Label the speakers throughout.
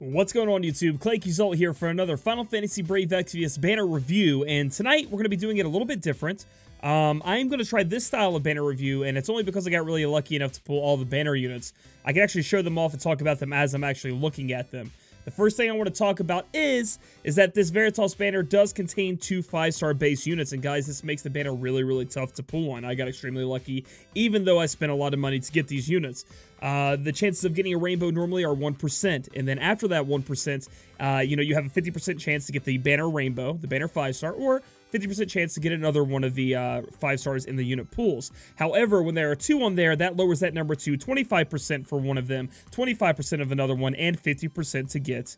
Speaker 1: What's going on, YouTube? Claykeysult here for another Final Fantasy Brave Exvius banner review, and tonight we're going to be doing it a little bit different. I'm going to try this style of banner review, and it's only because I got really lucky enough to pull all the banner units. I can actually show them off and talk about them as I'm actually looking at them. The first thing I want to talk about is that this Veritas banner does contain 2 5-star base units, and guys, this makes the banner really tough to pull on. I got extremely lucky, even though I spent a lot of money to get these units. The chances of getting a rainbow normally are 1%, and then after that 1%, you have a 50% chance to get the banner rainbow, the banner 5-star, or 50% chance to get another one of the 5 stars in the unit pools. However, when there are 2 on there, that lowers that number to 25% for one of them, 25% of another one, and 50% to get,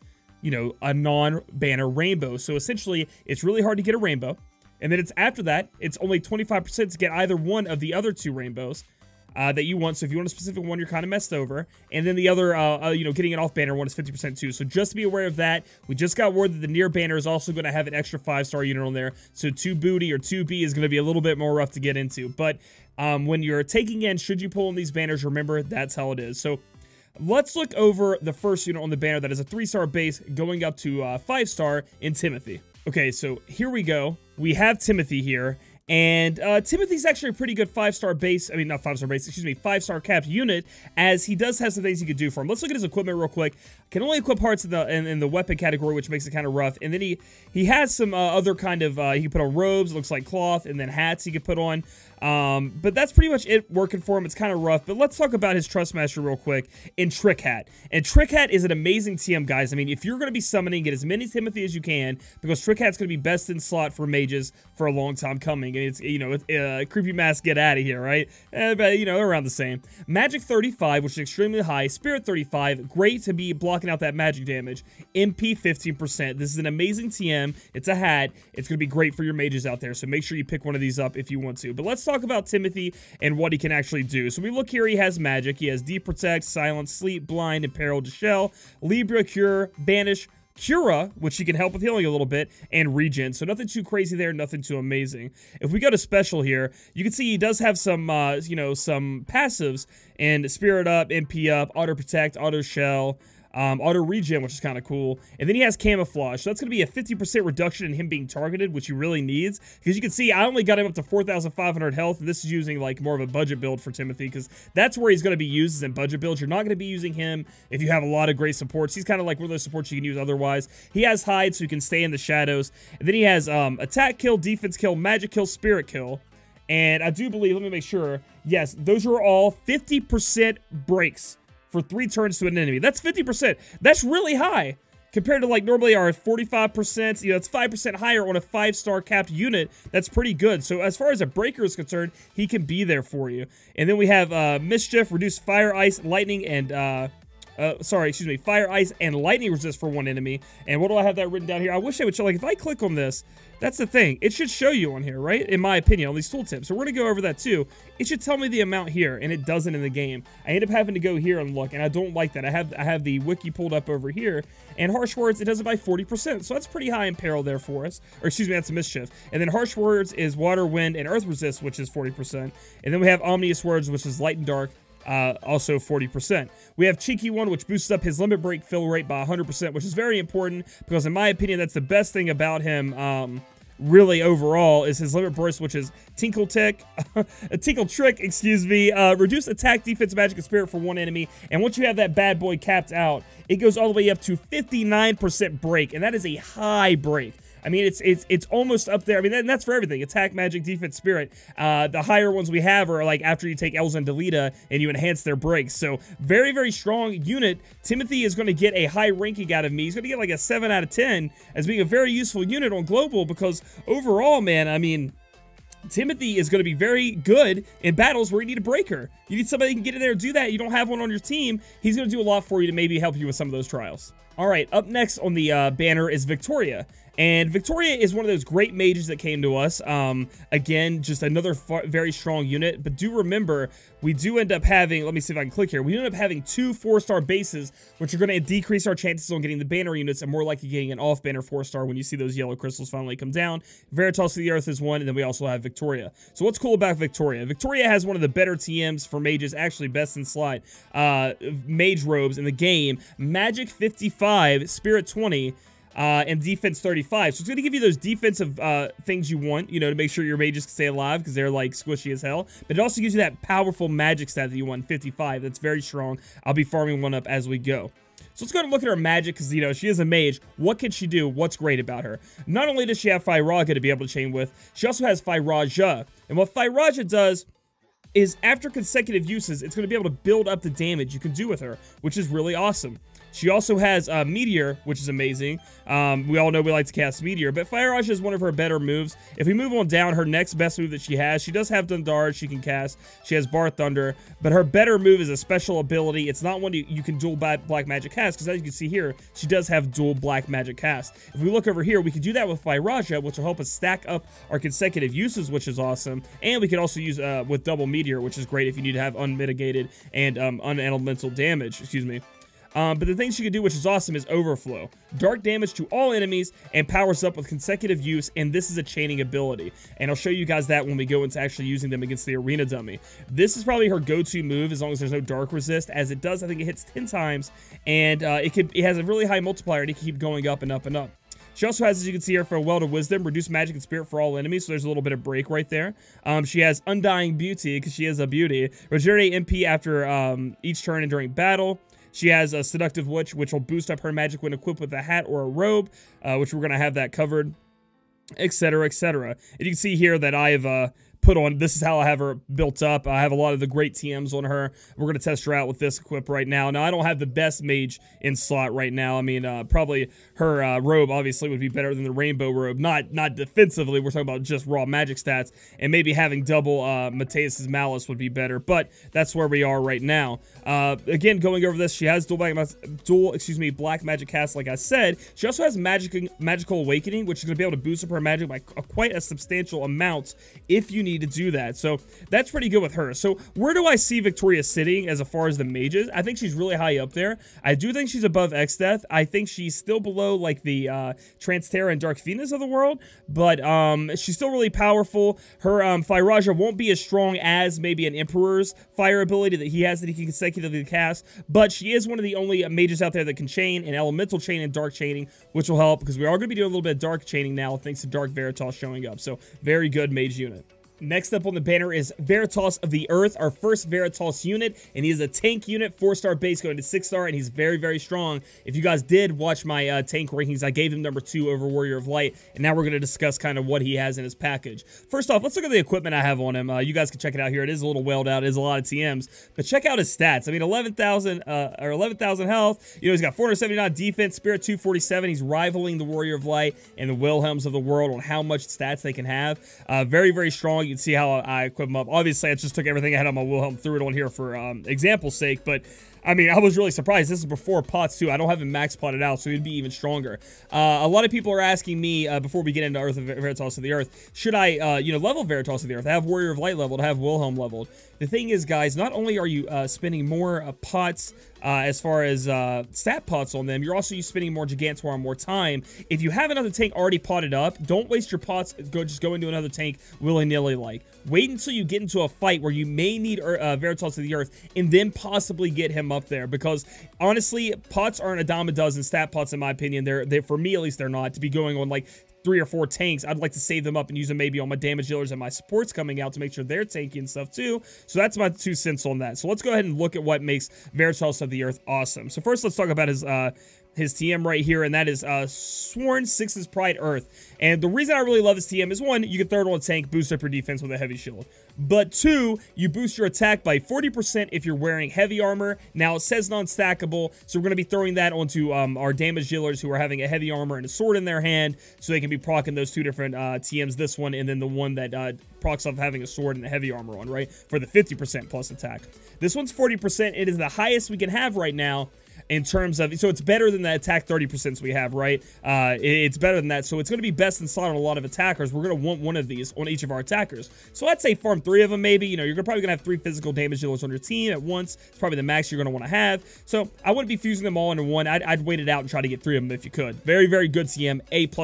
Speaker 1: a non-banner rainbow. So essentially, it's really hard to get a rainbow. And then it's after that, it's only 25% to get either one of the other 2 rainbows that you want. So if you want a specific one, you're kind of messed over. And then the other, getting an off-banner one is 50% too. So just to be aware of that. We just got word that the near banner is also going to have an extra 5-star unit on there. So 2 booty or 2B is going to be a little bit more rough to get into. But when you're taking in, should you pull in these banners, remember, that's how it is. So let's look over the first unit on the banner that is a 3-star base going up to 5-star in Timothy. Okay, so here we go. We have Timothy here. And Timothy's actually a pretty good 5-star base, I mean, not 5-star base, excuse me, 5-star capped unit, as he does have some things he could do for him. Let's look at his equipment real quick. Can only equip parts in the weapon category, which makes it kind of rough. And then he has some other kind of, he can put on robes, looks like cloth, and then hats he could put on. But that's pretty much it working for him. It's kind of rough, but let's talk about his Trust Master real quick in Trick Hat. And Trick Hat is an amazing TM, guys. I mean, if you're going to be summoning, get as many Timothy as you can, because Trick Hat's going to be best in slot for mages for a long time coming. And it's, Creepy Mask, get out of here, right? But, around the same. Magic 35, which is extremely high. Spirit 35, great to be blocking out that magic damage. MP 15%. This is an amazing TM. It's a hat. It's going to be great for your mages out there, so make sure you pick one of these up if you want to. But let's talk about Timothy and what he can actually do. So we look here, he has magic. He has Deep Protect, Silence, Sleep, Blind, Imperil, Shell, Libra, Cure, Banish, Cura, which he can help with healing a little bit, and Regen. So nothing too crazy there, nothing too amazing. If we go to special here, you can see he does have some, some passives, and Spirit Up, MP Up, Auto Protect, Auto Shell, Auto Regen, which is kind of cool. And then he has Camouflage, so that's going to be a 50% reduction in him being targeted, which he really needs. Because you can see, I only got him up to 4,500 health, and this is using, like, more of a budget build for Timothy, because that's where he's going to be used, is in budget builds. You're not going to be using him if you have a lot of great supports. He's kind of like one of those supports you can use otherwise. He has Hide, so he can stay in the shadows. And then he has Attack Kill, Defense Kill, Magic Kill, Spirit Kill. And I do believe, let me make sure, yes, those are all 50% breaks for 3 turns to an enemy. That's 50%. That's really high compared to, like, normally our 45%. It's 5% higher on a 5-star capped unit. That's pretty good. So as far as a breaker is concerned, he can be there for you. And then we have Mischief, reduce fire, ice, lightning, and fire, ice, and lightning resist for 1 enemy. And what do I have that written down here? I wish I would show, like, if I click on this, that's the thing. It should show you on here, right? In my opinion, on these tooltips. So we're going to go over that too. It should tell me the amount here, and it doesn't in the game. I end up having to go here and look, and I don't like that. I have the wiki pulled up over here, and Harsh Words, it does it by 40%. So that's pretty high in peril there for us. Or excuse me, that's a Mischief. And then Harsh Words is Water, Wind, and Earth Resist, which is 40%. And then we have Omnious Words, which is Light and Dark, also 40%. We have Cheeky One, which boosts up his limit break fill rate by 100%, which is very important because in my opinion, that's the best thing about him, really overall, is his limit burst, which is Tinkle Trick, excuse me, reduce attack, defense, magic, and spirit for 1 enemy. And once you have that bad boy capped out, it goes all the way up to 59% break, and that is a high break. I mean, it's almost up there. I mean, that's for everything. Attack, magic, defense, spirit. The higher ones we have are like after you take Elza and Delita and you enhance their breaks. So very strong unit. Timothy is going to get a high ranking out of me. He's going to get like a 7 out of 10 as being a very useful unit on global, because overall, man, I mean, Timothy is going to be very good in battles where you need a breaker. You need somebody who can get in there and do that. You don't have one on your team. He's going to do a lot for you to maybe help you with some of those trials. All right, up next on the banner is Victoria. And Victoria is one of those great mages that came to us. Again, just another very strong unit. But do remember, we do end up having, let me see if I can click here. We end up having 2 4-star bases, which are going to decrease our chances on getting the banner units and more likely getting an off-banner 4-star when you see those yellow crystals finally come down. Veritas of the Earth is one, and then we also have Victoria. So what's cool about Victoria? Victoria has one of the better TMs for mages, actually best in slot, mage robes in the game. Magic 55, Spirit 20, and defense 35. So it's going to give you those defensive things you want, you know, to make sure your mages can stay alive because they're like squishy as hell. But it also gives you that powerful magic stat that you want, 55. That's very strong. I'll be farming one up as we go. So let's go ahead and look at her magic because, you know, she is a mage. What can she do? What's great about her? Not only does she have Firaga to be able to chain with, she also has Firaja. And what Firaja does is after consecutive uses, it's going to be able to build up the damage you can do with her, which is really awesome. She also has Meteor, which is amazing. We all know we like to cast Meteor, but Firaja is one of her better moves. If we move on down, her next best move that she has, she does have Dundar she can cast. She has Bar Thunder, but her better move is a special ability. It's not one you can dual Black Magic cast, because as you can see here, she does have dual Black Magic cast. If we look over here, we can do that with Firaja, which will help us stack up our consecutive uses, which is awesome. And we can also use with double Meteor, which is great if you need to have unmitigated and unelemental damage, excuse me. But the thing she can do, which is awesome, is Overflow. Dark damage to all enemies and powers up with consecutive use, and this is a chaining ability. And I'll show you guys that when we go into actually using them against the arena dummy. This is probably her go-to move as long as there's no dark resist, as it does, I think it hits 10 times, and it has a really high multiplier, and it can keep going up and up and up. She also has, as you can see here, for a Well of Wisdom, reduce magic and spirit for all enemies, so there's a little bit of break right there. She has Undying Beauty, because she is a beauty. Regenerate MP after each turn and during battle. She has a Seductive Witch, which will boost up her magic when equipped with a hat or a robe, which we're going to have that covered, etc., etc. And you can see here that I have put on, this is how I have her built up. I have a lot of the great TMs on her. We're going to test her out with this equip right now. Now, I don't have the best mage in slot right now. I mean, probably her robe obviously would be better than the rainbow robe. Not defensively, we're talking about just raw magic stats, and maybe having double Mateus's Malice would be better, but that's where we are right now. Again, going over this, she has Black Magic cast, like I said. She also has Magical Awakening, which is going to be able to boost up her magic by quite a substantial amount if you need to do that. So that's pretty good with her. So where do I see Victoria sitting as far as the mages? I think she's really high up there. I do think she's above Exdeath. I think she's still below like the Transterra and Dark Venus of the world, but she's still really powerful. Her Firaja won't be as strong as maybe an Emperor's fire ability that he has that he can consecutively cast, but she is one of the only mages out there that can chain and elemental chain and dark chaining, which will help because we are going to be doing a little bit of dark chaining now thanks to Dark Veritas showing up. So very good mage unit. Next up on the banner is Veritas of the Earth, our first Veritas unit, and he is a tank unit, 4-star base going to 6-star, and he's very, very strong. If you guys did watch my tank rankings, I gave him number 2 over Warrior of Light, and now we're going to discuss kind of what he has in his package. First off, let's look at the equipment I have on him. You guys can check it out here. It is a little welled out. It is a lot of TMs, but check out his stats. I mean, 11,000 health. You know, he's got 479 defense, Spirit 247. He's rivaling the Warrior of Light and the Wilhelms of the world on how much stats they can have. Very, very strong. You can see how I equip them up. Obviously, I just took everything I had on my Wilhelm, threw it on here for example's sake, but I mean, I was really surprised. This is before pots, too. I don't have him max potted out, so he'd be even stronger. A lot of people are asking me, before we get into Veritas of the Earth, should I, you know, level Veritas of the Earth? I have Warrior of Light leveled, I have Wilhelm leveled. The thing is, guys, not only are you spending more pots as far as stat pots on them, you're also spending more Gigantor and more time. If you have another tank already potted up, don't waste your pots. Just go into another tank willy-nilly like. Wait until you get into a fight where you may need Veritas of the Earth, and then possibly get him up there. Because honestly, pots aren't a dime a dozen. Stat pots, in my opinion, they're for me at least, they're not to be going on like 3 or 4 tanks. I'd like to save them up and use them maybe on my damage dealers and my supports coming out to make sure they're tanky and stuff too. So that's my 2 cents on that. So let's go ahead and look at what makes Veritas of the Earth awesome. So first, let's talk about his TM right here, and that is Sworn 6's Pride Earth. And the reason I really love this TM is, 1, you can throw it on a tank, boost up your defense with a heavy shield. But 2, you boost your attack by 40% if you're wearing heavy armor. Now, it says non-stackable, so we're going to be throwing that onto our damage dealers who are having a heavy armor and a sword in their hand, so they can be proccing those 2 different TMs, this one and then the one that procs off having a sword and a heavy armor on, right? For the 50% plus attack. This one's 40%. It is the highest we can have right now. in terms of, so it's better than the attack 30% we have, right? It's better than that, so it's going to be best in slot on a lot of attackers. We're going to want one of these on each of our attackers. So I'd say farm 3 of them maybe. You know, you're probably going to have 3 physical damage dealers on your team at once. It's probably the max you're going to want to have. So I wouldn't be fusing them all into one. I'd wait it out and try to get 3 of them if you could. Very, very good CM, A++++.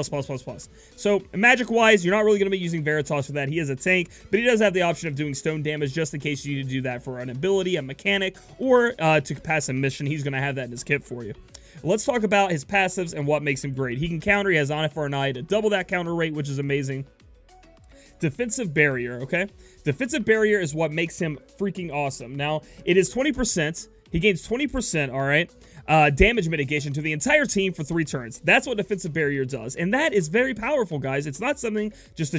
Speaker 1: So magic-wise, you're not really going to be using Veritas for that. He is a tank, but he does have the option of doing stone damage just in case you need to do that for an ability, a mechanic, or to pass a mission. He's going to have that in his kit for you. Let's talk about his passives and what makes him great. He can counter. He has On It for an Eye to double that counter rate, which is amazing. Defensive barrier, okay? Defensive barrier is what makes him freaking awesome. Now, it is 20%. He gains 20%, all right? Damage mitigation to the entire team for 3 turns. That's what defensive barrier does, and that is very powerful, guys. It's not something just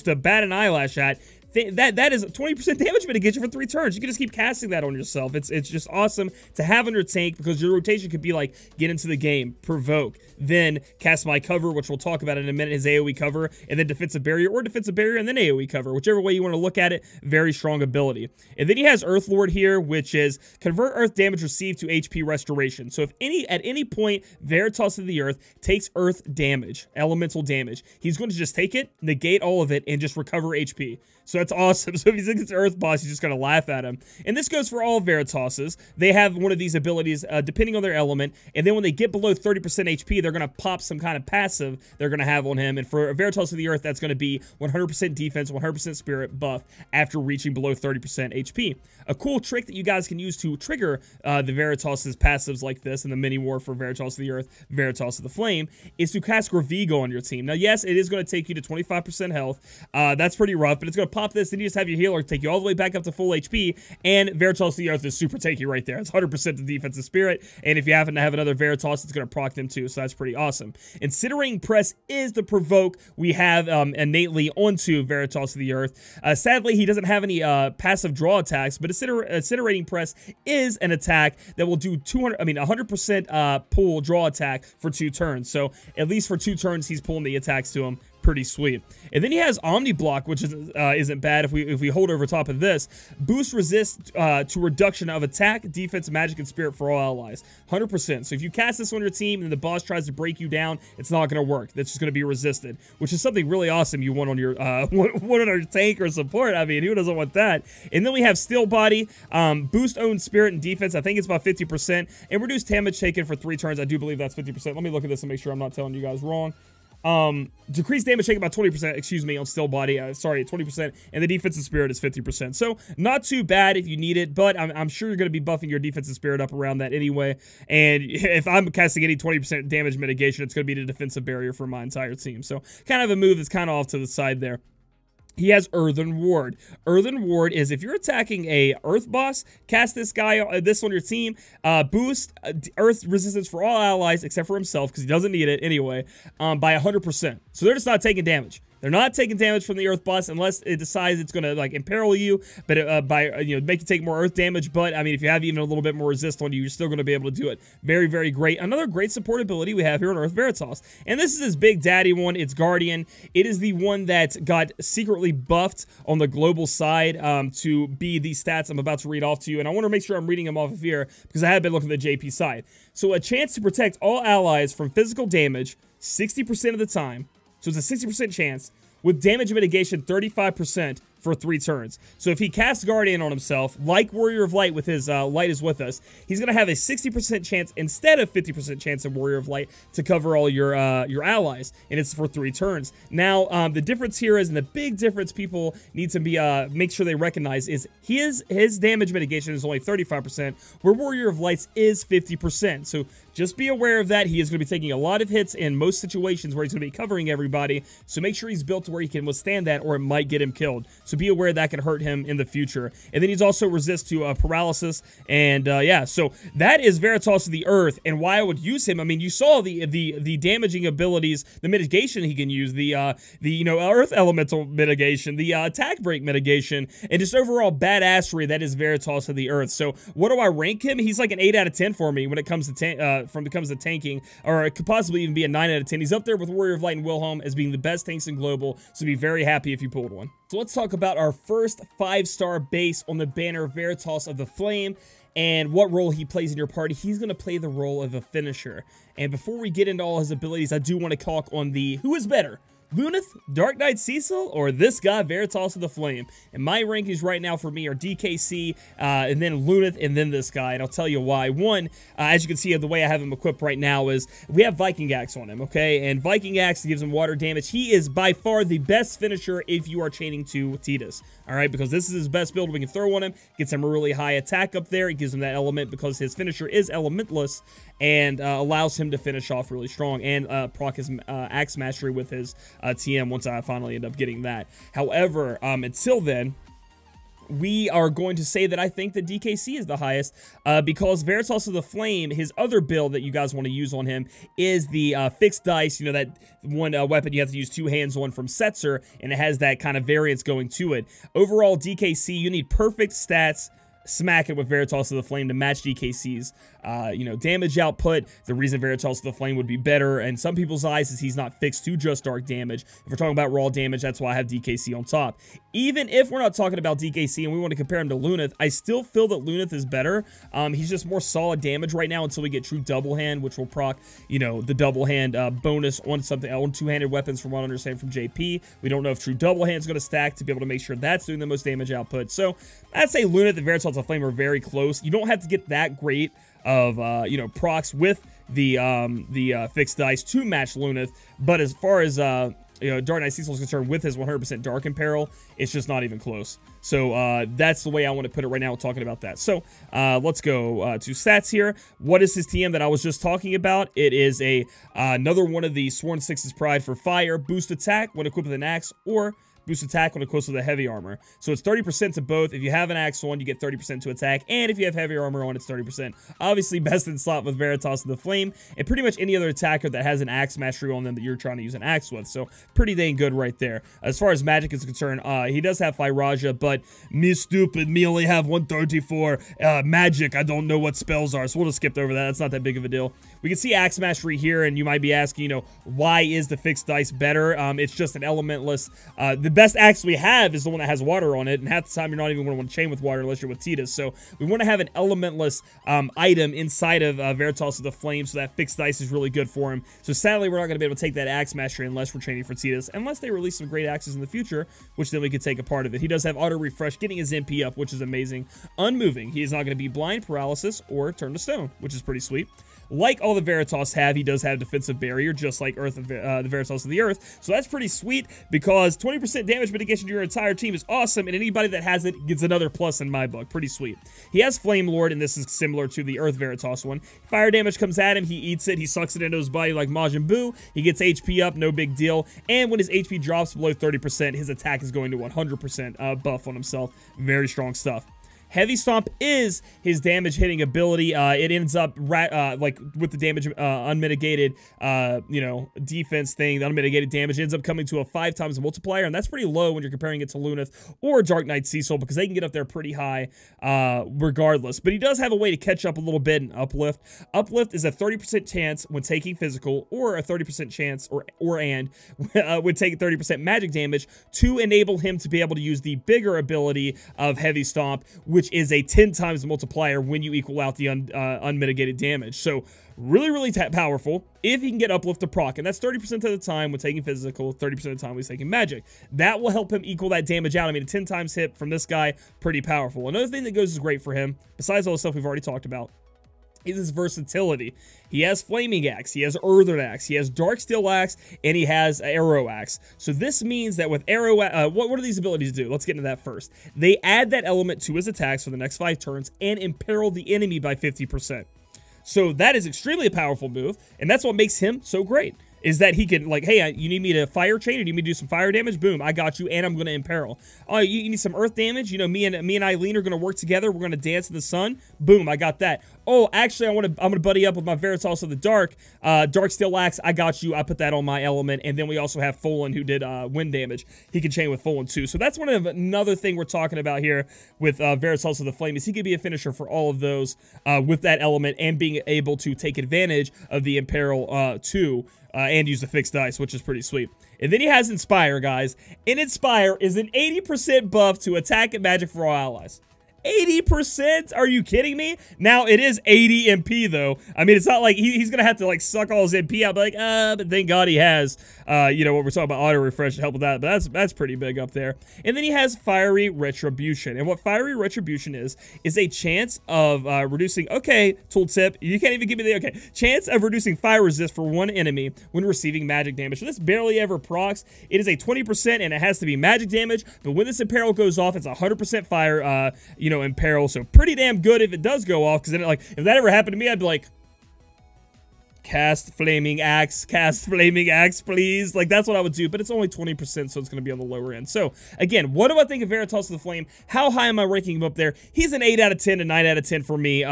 Speaker 1: to bat an eyelash at. That is 20% damage mitigation for 3 turns. You can just keep casting that on yourself. It's just awesome to have on your tank because your rotation could be like get into the game, provoke, then cast my cover, which we'll talk about in a minute, his AoE cover, and then defensive barrier or defensive barrier and then AoE cover, whichever way you want to look at it. Very strong ability. And then he has Earth Lord here, which is convert Earth damage received to HP restoration. So if at any point Veritas of the Earth takes Earth damage, elemental damage, he's going to just take it, negate all of it, and just recover HP. So that's awesome. So if he's against Earth boss, he's just going to laugh at him. And this goes for all Veritases. They have one of these abilities depending on their element. And then when they get below 30% HP, they're going to pop some kind of passive they're going to have on him. And for Veritas of the Earth, that's going to be 100% defense, 100% spirit buff after reaching below 30% HP. A cool trick that you guys can use to trigger the Veritas' passives like this in the mini war for Veritas of the Earth, Veritas of the Flame, is to cast Gravigo on your team. Now, yes, it is going to take you to 25% health. That's pretty rough, but it's going to pop this, then you just have your healer take you all the way back up to full HP, and Veritas of the Earth is super tanky right there. It's 100% the defensive spirit, and if you happen to have another Veritas, it's going to proc them too, so that's pretty awesome. Incinerating Press is the provoke we have innately onto Veritas of the Earth. Sadly, he doesn't have any passive draw attacks, but Incinerating Press is an attack that will do 100% pull draw attack for 2 turns, so at least for 2 turns, he's pulling the attacks to him. Pretty sweet. And then he has Omni Block, which isn't bad if we hold over top of this. Boost resist to reduction of attack, defense, magic, and spirit for all allies. 100%. So if you cast this on your team and the boss tries to break you down, it's not going to work. That's just going to be resisted, which is something really awesome you want on your one on your tank or support. I mean, who doesn't want that? And then we have Steel Body, boost own spirit and defense. I think it's about 50%, and reduce damage taken for 3 turns. I do believe that's 50%. Let me look at this and make sure I'm not telling you guys wrong. Decrease damage taken by 20%, excuse me, on Still Body, sorry, 20%, and the defensive spirit is 50%. So, not too bad if you need it, but I'm sure you're going to be buffing your defensive spirit up around that anyway, and if I'm casting any 20% damage mitigation, it's going to be the defensive barrier for my entire team. So, kind of a move that's kind of off to the side there. He has Earthen Ward. Earthen Ward is if you're attacking a Earth boss, cast this guy, this on your team, boost Earth resistance for all allies except for himself because he doesn't need it anyway, by 100%. So they're just not taking damage. They're not taking damage from the Earth boss unless it decides it's going to like imperil you, but make you take more Earth damage. But I mean, if you have even a little bit more resist on you, you're still going to be able to do it. Very, very great. Another great support ability we have here on Earth Veritas, and this is his big daddy one. It's Guardian. It is the one that got secretly buffed on the global side to be these stats I'm about to read off to you, and I want to make sure I'm reading them off of here because I have been looking at the JP side. So a chance to protect all allies from physical damage 60% of the time. So it's a 60% chance with damage mitigation 35% for 3 turns. So if he casts Guardian on himself, like Warrior of Light with his Light is with us, he's going to have a 60% chance instead of 50% chance of Warrior of Light to cover all your allies, and it's for 3 turns. Now, the difference here is, and the big difference people need to be make sure they recognize is his damage mitigation is only 35%, where Warrior of Lights is 50%. So just be aware of that. He is going to be taking a lot of hits in most situations where he's going to be covering everybody, so make sure he's built to where he can withstand that, or it might get him killed. So be aware that can hurt him in the future. And then he's also resist to paralysis. And yeah, so that is Veritas of the Earth. And why I would use him, I mean, you saw the damaging abilities, the mitigation he can use, the Earth Elemental mitigation, the attack break mitigation, and just overall badassery. That is Veritas of the Earth. So what do I rank him? He's like an 8 out of 10 for me when it comes to tanking, or it could possibly even be a 9 out of 10. He's up there with Warrior of Light and Wilhelm as being the best tanks in global. So be very happy if you pulled one. So let's talk about our first 5-star base on the banner Veritas of the Flame. and what role he plays in your party. He's going to play the role of a finisher. And before we get into all his abilities, I do want to talk on the who is better, Luneth, Dark Knight Cecil, or this guy, Veritas of the Flame. And my rankings right now for me are DKC, and then Luneth, and then this guy. And I'll tell you why. One, as you can see, the way I have him equipped right now is we have Viking Axe on him, okay? And Viking Axe gives him water damage. He is by far the best finisher if you are chaining to Tidus, all right? Because this is his best build we can throw on him. Gets him a really high attack up there. It gives him that element because his finisher is elementless and allows him to finish off really strong and proc his Axe Mastery with his TM once I finally end up getting that. However, until then, we are going to say that I think that DKC is the highest because Veritas of the Flame, his other build that you guys want to use on him is the fixed dice, you know, that one weapon you have to use 2 hands on from Setzer, and it has that kind of variance going to it. Overall, DKC, you need perfect stats, smack it with Veritas of the Flame to match DKC's, you know, damage output. The reason Veritas of the Flame would be better in some people's eyes is he's not fixed to just dark damage. If we're talking about raw damage, that's why I have DKC on top. Even if we're not talking about DKC and we want to compare him to Luneth, I still feel that Luneth is better. He's just more solid damage right now until we get true double hand, which will proc, you know, the double hand bonus on something on 2-handed weapons from what I understand from JP. We don't know if true double hand is going to stack to be able to make sure that's doing the most damage output. So I'd say Luneth and Veritas of the Flame are very close. You don't have to get that great of you know, procs with the fixed dice to match Luneth, but as far as you know, Dark Knight Cecil is concerned, with his 100% Dark Imperil, it's just not even close. So that's the way I want to put it right now, talking about that. So let's go to stats here. What is his TM that I was just talking about? It is a another one of the Sworn Six's Pride for fire, boost attack when equipped with an axe, or boost attack when equipped with a heavy armor. So it's 30% to both. If you have an axe on, you get 30% to attack, and if you have heavy armor on, it's 30%. Obviously, best in slot with Veritas of the Flame, and pretty much any other attacker that has an axe mastery on them that you're trying to use an axe with. So pretty dang good right there. As far as magic is concerned, he does have Firaja, but me stupid, me only have 134 magic. I don't know what spells are, so we'll just skip over that. That's not that big of a deal. We can see axe mastery here, and you might be asking, you know, why is the fixed dice better? It's just an elementless. The best axe we have is the one that has water on it, and half the time you're not even going to want to chain with water unless you're with Tidus. So we want to have an elementless item inside of Veritas of the Flame, so that fixed dice is really good for him. So sadly, we're not going to be able to take that axe mastery unless we're training for Tidus, unless they release some great axes in the future, which then we could take a part of it. He does have auto refresh, getting his MP up, which is amazing. Unmoving, he is not going to be blind, paralysis, or turn to stone, which is pretty sweet. Like all the Veritas have, he does have defensive barrier, just like the Veritas of the Earth. So that's pretty sweet, because 20% damage mitigation to your entire team is awesome, and anybody that has it gets another plus in my book. Pretty sweet. He has Flame Lord, and this is similar to the Earth Veritas one. Fire damage comes at him, he eats it, he sucks it into his body like Majin Buu. He gets HP up, no big deal. And when his HP drops below 30%, his attack is going to 100% buff on himself. Very strong stuff. Heavy Stomp is his damage hitting ability. It ends up like with the damage unmitigated, you know, defense thing. The unmitigated damage ends up coming to a 5 times multiplier, and that's pretty low when you're comparing it to Luneth or Dark Knight Cecil, because they can get up there pretty high regardless. But he does have a way to catch up a little bit in Uplift. Uplift is a 30% chance when taking physical, or a 30% chance, when taking 30% magic damage, to enable him to be able to use the bigger ability of Heavy Stomp, which is a 10 times multiplier when you equal out the unmitigated damage. So really, really powerful if he can get Uplift to proc, and that's 30% of the time when taking physical, 30% of the time when he's taking magic. That will help him equal that damage out. I mean, a 10 times hit from this guy, pretty powerful. Another thing that goes is great for him, besides all the stuff we've already talked about, is his versatility. He has Flaming Axe, he has Earthen Axe, he has Dark Steel Axe, and he has Arrow Axe. So this means that with Arrow, what do these abilities do? Let's get into that first. They add that element to his attacks for the next 5 turns and imperil the enemy by 50%. So that is extremely a powerful move, and that's what makes him so great. Is that he can, like, hey, you need me to fire chain, or do you need me to do some fire damage? Boom, I got you, and I'm going to imperil. Oh, you need some earth damage? You know, me and Eileen are going to work together. We're going to dance in the sun. Boom, I got that. Oh, actually, I'm going to buddy up with my Veritas of the Dark. Dark Steel Axe, I got you. I put that on my element. And then we also have Folan, who did wind damage. He can chain with Folan, too. So that's another thing we're talking about here with Veritas of the Flame, is he could be a finisher for all of those with that element, and being able to take advantage of the imperil, too. And use the fixed dice, which is pretty sweet. And then he has Inspire, guys. And Inspire is an 80% buff to attack and magic for all allies. 80%? Are you kidding me? Now, it is 80 MP, though. I mean, it's not like he's going to have to, like, suck all his MP out, but, like, but thank God he has, you know, what we're talking about, auto-refresh to help with that, but that's pretty big up there. And then he has Fiery Retribution. And what Fiery Retribution is a chance of reducing, okay, tooltip, you can't even give me the, okay, chance of reducing fire resist for one enemy when receiving magic damage. So this barely ever procs. It is a 20%, and it has to be magic damage, but when this imperil goes off, it's 100% fire, you know, imperil, so pretty damn good if it does go off, because then, like, if that ever happened to me, I'd be like, cast flaming axe, please. Like, that's what I would do, but it's only 20%, so it's going to be on the lower end. So, again, what do I think of Veritas of the Flame? How high am I ranking him up there? He's an 8 out of 10 to 9 out of 10 for me.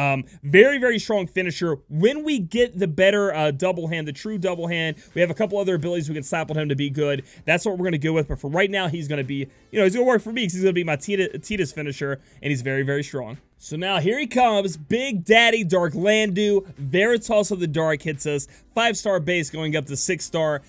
Speaker 1: Very, very strong finisher. When we get the better double hand, the true double hand, we have a couple other abilities we can slap on him to be good. That's what we're going to go with, but for right now, he's going to be, you know, he's going to work for me because he's going to be my Titus finisher, and he's very, very strong. So now here he comes, Big Daddy Dark Landu. Veritas of the Dark hits us. 5-star base going up to 6-star.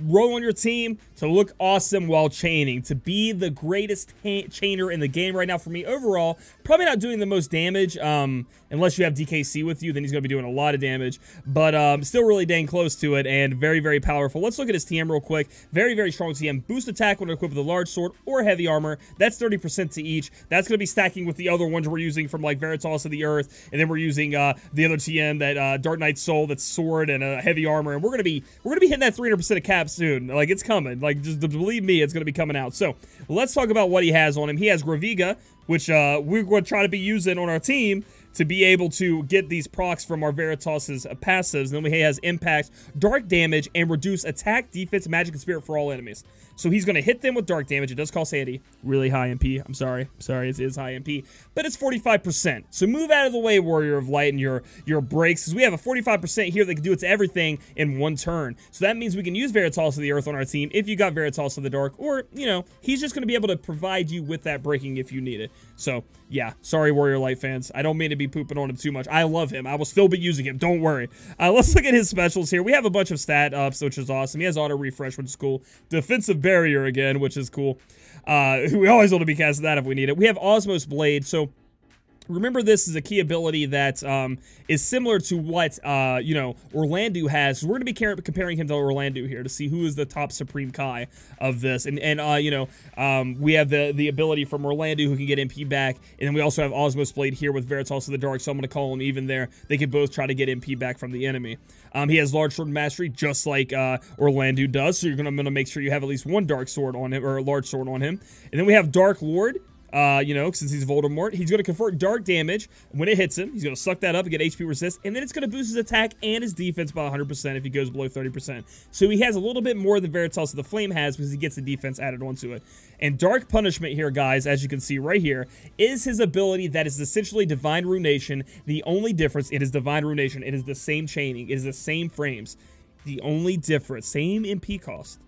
Speaker 1: Roll on your team to look awesome while chaining. To be the greatest chainer in the game right now for me overall. Probably not doing the most damage, unless you have DKC with you, then he's going to be doing a lot of damage. But still really dang close to it, and very, very powerful. Let's look at his TM real quick. Very, very strong TM. Boost attack when equipped with a large sword or heavy armor. That's 30% to each. That's going to be stacking with the other ones we're using from, like, Veritas of the Earth, and then we're using the other TM, that Dark Knight Soul, that's sword and heavy armor, and we're gonna be hitting that 300% of cap soon. Like, it's coming. Like, just believe me, it's gonna be coming out. So let's talk about what he has on him. He has Graviga, which we're going to try to be using on our team to be able to get these procs from our Veritas' passives. And then he has Impact, Dark Damage, and Reduce Attack, Defense, Magic, and Spirit for all enemies. So he's going to hit them with Dark Damage. It does cost 80. Really high MP. I'm sorry. It is high MP. But it's 45%. So move out of the way, Warrior of Light, and your breaks. Because we have a 45% here that can do it to everything in one turn. So that means we can use Veritas of the Earth on our team if you got Veritas of the Dark. Or, you know, he's just going to be able to provide you with that breaking if you need it. So, yeah. Sorry, Warrior Light fans. I don't mean to be pooping on him too much. I love him. I will still be using him. Don't worry. Let's look at his specials here. We have a bunch of stat ups, which is awesome. He has auto refresh, which is cool. Defensive barrier again, which is cool. We always want to be casting that if we need it. We have Osmos Blade. So remember, this is a key ability that is similar to what, you know, Orlandu has. So we're going to be comparing him to Orlandu here to see who is the top Supreme Kai of this. And you know, we have the ability from Orlandu who can get MP back. And then we also have Osmos Blade here with Veritas of the Dark. So I'm going to call him even there. They can both try to get MP back from the enemy. He has Large Sword Mastery, just like Orlandu does. So you're going to make sure you have at least one Dark Sword on him, or a Large Sword on him. And then we have Dark Lord. You know, since he's Voldemort, he's going to convert dark damage when it hits him. He's going to suck that up and get HP resist, and then it's going to boost his attack and his defense by 100% if he goes below 30%. So he has a little bit more than Veritas of the Flame has because he gets the defense added onto it. And Dark Punishment here, guys, as you can see right here, is his ability that is essentially Divine Ruination. The only difference, it is Divine Ruination. It is the same chaining. It is the same frames. The only difference, same MP cost.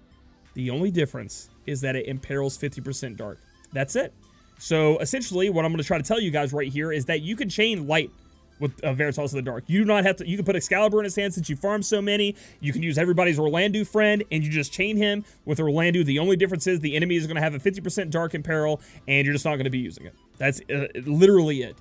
Speaker 1: The only difference is that it imperils 50% dark. That's it. So, essentially, what I'm going to try to tell you guys right here is that you can chain light with Veritas of the Dark. You do not have to, you can put Excalibur in his hand since you farm so many. You can use everybody's Orlandu friend, and you just chain him with Orlandu. The only difference is the enemy is going to have a 50% Dark Imperil, and you're just not going to be using it. That's literally it.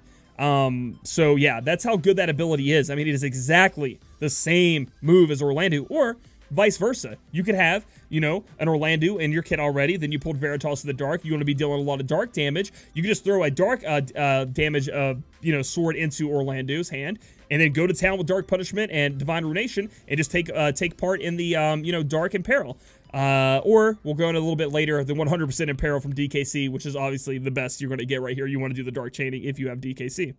Speaker 1: So, yeah, that's how good that ability is. I mean, it is exactly the same move as Orlandu, or vice versa. You could have, you know, an Orlandu in your kit already, then you pulled Veritas of the Dark. You want to be dealing a lot of dark damage. You can just throw a dark damage, you know, sword into Orlandu's hand, and then go to town with Dark Punishment and Divine Ruination, and just take part in the, you know, Dark Imperil. Or we'll go in a little bit later, the 100% Imperil from DKC, which is obviously the best you're going to get right here. You want to do the Dark Chaining if you have DKC.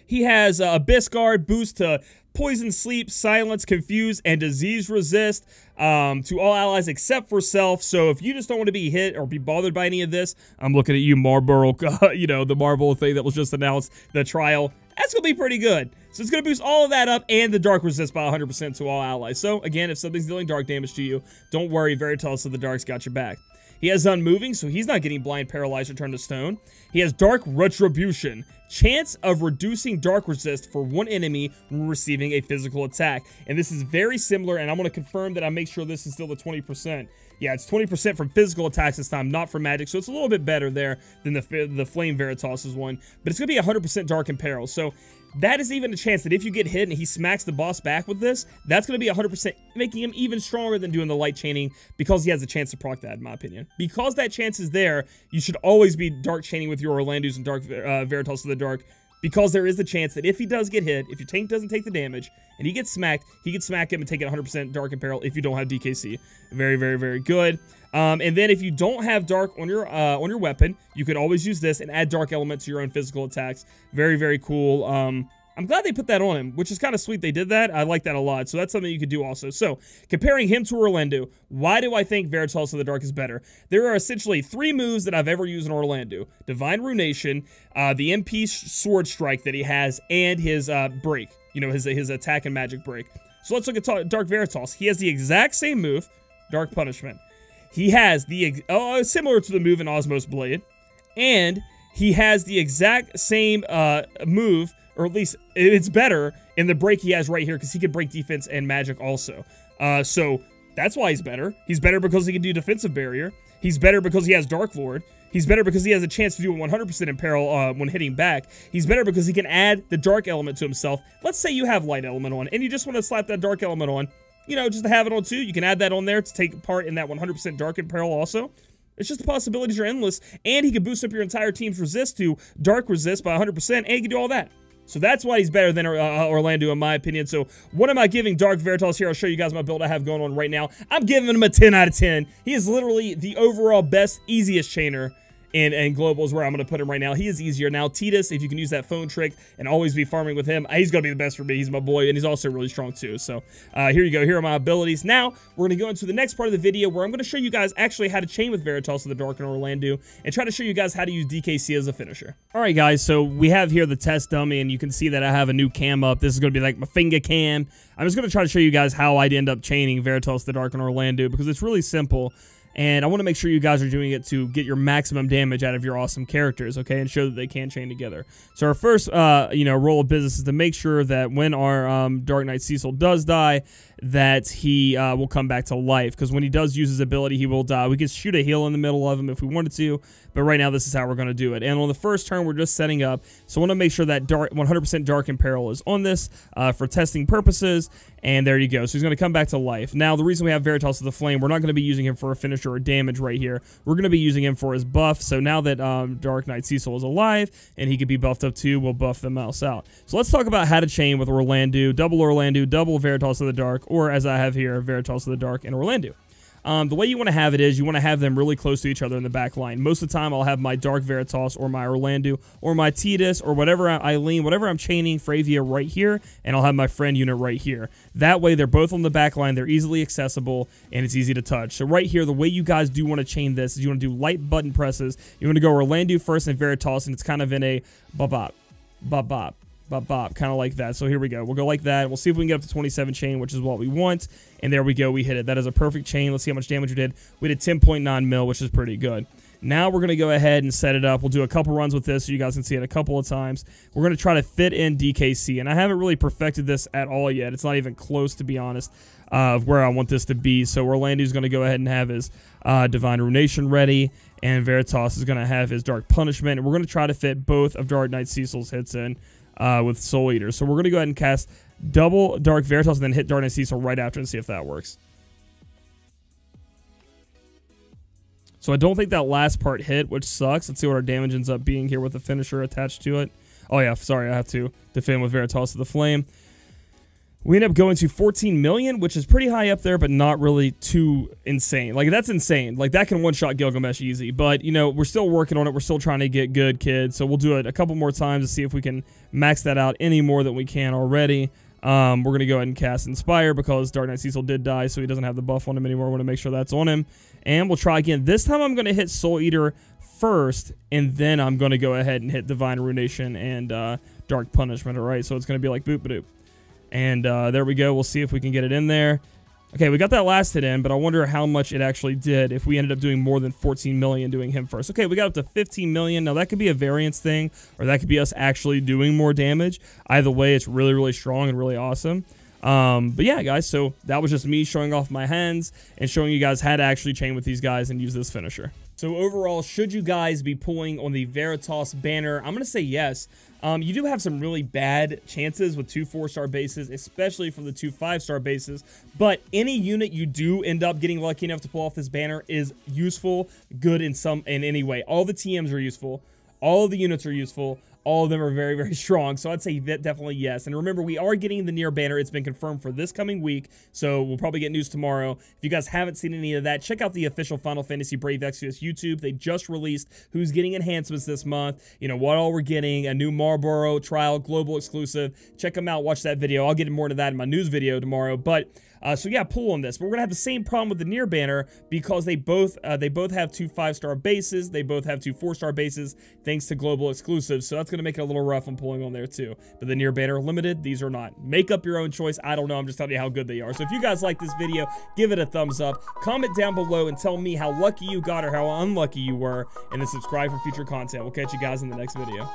Speaker 1: He has Abyss Guard, boost to Poison, Sleep, Silence, Confuse, and Disease Resist to all allies except for self. So if you just don't want to be hit or be bothered by any of this, I'm looking at you, Marlboro, you know, the Marvel thing that was just announced, the trial. That's going to be pretty good. So it's going to boost all of that up and the Dark Resist by 100% to all allies. So again, if something's dealing dark damage to you, don't worry, Veritas of the Dark's got your back. He has Unmoving, so he's not getting Blind, Paralyzed, or Turned to Stone. He has Dark Retribution. chance of reducing dark resist for one enemy when receiving a physical attack. And this is very similar, and I'm going to confirm that I make sure this is still the 20%. Yeah, it's 20% from physical attacks this time, not from magic, so it's a little bit better there than the Flame Veritas' one. But it's going to be 100% Dark and Peril, so that is even a chance that if you get hit and he smacks the boss back with this, that's going to be 100%, making him even stronger than doing the light chaining because he has a chance to proc that, in my opinion. Because that chance is there, you should always be dark chaining with your Orlando's and Dark Veritas of the Dark, because there is the chance that if he does get hit, if your tank doesn't take the damage, and he gets smacked, he can smack him and take it 100% Dark and Peril if you don't have DKC. Very, very, very good. And then if you don't have Dark on your weapon, you could always use this and add Dark element to your own physical attacks. Very, very cool. I'm glad they put that on him, which is kind of sweet they did that. I like that a lot. So that's something you could do also. So comparing him to Orlando, why do I think Veritas of the Dark is better? There are essentially 3 moves that I've ever used in Orlando. Divine Runation, the MP Sword Strike that he has, and his break. You know, his attack and magic break. So let's look at Dark Veritas. He has the exact same move, Dark Punishment. He has the, similar to the move in Osmos Blade. And he has the exact same move, or at least it's better in the break he has right here because he can break defense and magic also. So that's why he's better. He's better because he can do defensive barrier. He's better because he has Dark Lord. He's better because he has a chance to do 100% in peril when hitting back. He's better because he can add the dark element to himself. Let's say you have light element on and you just want to slap that dark element on. You know, just to have it on too. You can add that on there to take part in that 100% dark and peril also. It's just the possibilities are endless. And he can boost up your entire team's resist to dark resist by 100%, and he can do all that. So that's why he's better than Orlando, in my opinion. So what am I giving Dark Veritas here? I'll show you guys my build I have going on right now. I'm giving him a 10 out of 10. He is literally the overall best, easiest chainer and Global is where I'm going to put him right now. He is easier. Now, Titus, if you can use that phone trick and always be farming with him, he's going to be the best for me. He's my boy, and he's also really strong too. So here you go. Here are my abilities. Now, we're going to go into the next part of the video where I'm going to show you guys actually how to chain with Veritas of the Dark and Orlando and try to show you guys how to use DKC as a finisher. All right, guys, so we have here the test dummy, and you can see that I have a new cam up. This is going to be like my finger cam. I'm just going to try to show you guys how I'd end up chaining Veritas of the Dark and Orlando because it's really simple. And I want to make sure you guys are doing it to get your maximum damage out of your awesome characters, okay, and show that they can chain together. So our first, role of business is to make sure that when our Dark Knight Cecil does die, that he will come back to life. Because when he does use his ability, he will die. We could shoot a heal in the middle of him if we wanted to, but right now this is how we're going to do it. And on the first turn, we're just setting up. So I want to make sure that 100% Dark and Peril is on this for testing purposes. And there you go. So he's going to come back to life. Now, the reason we have Veritas of the Flame, we're not going to be using him for a finisher or damage right here. We're going to be using him for his buff. So now that Dark Knight Cecil is alive and he could be buffed up too, we'll buff the mouse out. So let's talk about how to chain with Orlando, double Veritas of the Dark, or as I have here, Veritas of the Dark and Orlando. The way you want to have it is you want to have them really close to each other in the back line. Most of the time, I'll have my Dark Veritas or my Orlando or my Titus or whatever Eileen, whatever I'm chaining Fravia right here, and I'll have my friend unit right here. That way, they're both on the back line. They're easily accessible, and it's easy to touch. So right here, the way you guys do want to chain this is you want to do light button presses. You want to go Orlando first and Veritas, and it's kind of in a bop-bop, bop-bop, bop-bop, kind of like that. So here we go. We'll go like that. We'll see if we can get up to 27 chain, which is what we want. And there we go. We hit it. That is a perfect chain. Let's see how much damage we did. We did 10.9 mil, which is pretty good. Now we're going to go ahead and set it up. We'll do a couple runs with this so you guys can see it a couple of times. We're going to try to fit in DKC. And I haven't really perfected this at all yet. It's not even close, to be honest, of where I want this to be. So Orlando's going to go ahead and have his Divine Ruination ready. And Veritas is going to have his Dark Punishment. And we're going to try to fit both of Dark Knight Cecil's hits in with Soul Eater. So we're going to go ahead and cast double Dark Veritas and then hit Dark Knight Cecil right after and see if that works. So I don't think that last part hit, which sucks. Let's see what our damage ends up being here with the finisher attached to it. Oh yeah, sorry, I have to defend with Veritas of the Flame. We end up going to 14 million, which is pretty high up there, but not really too insane. Like, that's insane. Like, that can one-shot Gilgamesh easy. But, you know, we're still working on it. We're still trying to get good, kids. So we'll do it a couple more times to see if we can max that out any more than we can already. We're going to go ahead and cast Inspire because Dark Knight Cecil did die, so he doesn't have the buff on him anymore. We want to make sure that's on him. And we'll try again. This time I'm going to hit Soul Eater first, and then I'm going to go ahead and hit Divine Ruination and Dark Punishment, all right? So it's going to be like boop-a-doop. And there we go. We'll see if we can get it in there. Okay, we got that last hit in, but I wonder how much it actually did if we ended up doing more than 14 million doing him first. Okay, we got up to 15 million. Now, that could be a variance thing, or that could be us actually doing more damage. Either way, it's really, really strong and really awesome. But yeah, guys, so that was just me showing off my hands and showing you guys how to actually chain with these guys and use this finisher. So overall, should you guys be pulling on the Veritas banner? I'm going to say yes. You do have some really bad chances with 2 4-star bases, especially from the 2 5-star bases. But any unit you do end up getting lucky enough to pull off this banner is useful, good in any way. All the TMs are useful. All the units are useful. All of them are very, very strong. So I'd say that definitely yes. And remember, we are getting the near banner. It's been confirmed for this coming week. So we'll probably get news tomorrow. If you guys haven't seen any of that, check out the official Final Fantasy Brave Exvius YouTube. They just released who's getting enhancements this month. You know, what all we're getting. A new Marlboro trial, global exclusive. Check them out. Watch that video. I'll get more into that in my news video tomorrow. But so yeah, pull on this. But we're gonna have the same problem with the near banner because they both have 2 5-star bases. They both have 2 4-star bases, thanks to global exclusives. So that's gonna make it a little rough on pulling on there too. But the near banner limited, these are not. Make up your own choice. I don't know. I'm just telling you how good they are. So if you guys like this video, give it a thumbs up. Comment down below and tell me how lucky you got or how unlucky you were, and then subscribe for future content. We'll catch you guys in the next video.